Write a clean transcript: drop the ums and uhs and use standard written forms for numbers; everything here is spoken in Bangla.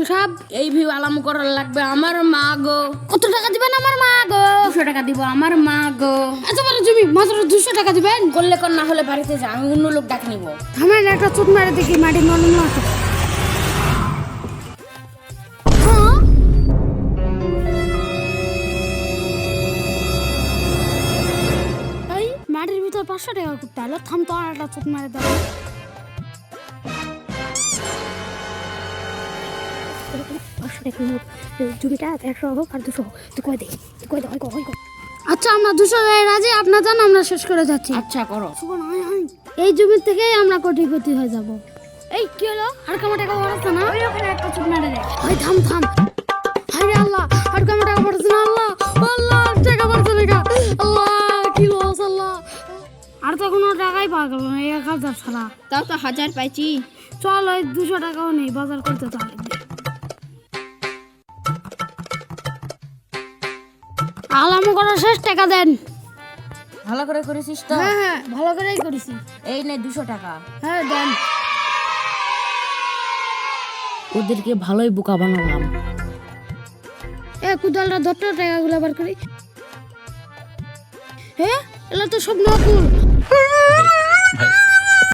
সাহেব এই ভিউ আলাম করার লাগবে আমার মা গো। কত টাকা দিবেন আমার মা গো? 200 টাকা দিব আমার মা গো। এত বড় জমি মাত্র 200 টাকা দিবেন? করলে কর না হলে বাড়িতে যা, আমি অন্য লোক ডাক নিব। থামেন একটা চুট মারে দেখি মাটি নরম না তো। এই মাটির ভিতর 500 টাকা করতে হলো, থাম তো আর একটা চুট মারে দাও। আচ্ছা আমরা 200 রাজি, আপনার জান আমরা শেষ করে যাচ্ছি। আচ্ছা করো। এই জমি থেকে আমরা কোটিপতি হয়ে যাব। এই কি হলো? আর কামা টাকা পড়ছে না? ওই ওখানে একটা চুপ মেরে দে। ওই থাম থাম। হায় আল্লাহ, আর কামা টাকা পড়ছে না। আল্লাহ আল্লাহ, টাকা পড়ছে না। আল্লাহ কি লস আল্লাহ। আর তো কোনো টাকাই পাওয়া গেল না, 1000 ছাড়া। তাও তো 1000 পাইছি। চল ওই 200 টাকাও নেই, বাজার করতে তাহলে। আলাম করা শেষ, টাকা দেন। ভালো করে করেছিস তো? হ্যাঁ হ্যাঁ ভালো করেই করেছি। এই নে 200 টাকা। হ্যাঁ দেন। ওদেরকে ভালোই বোকা বানালাম। কুদালটা ধরতো, টাকাগুলো বার করি। হ্যাঁ এলা তো সব নকল।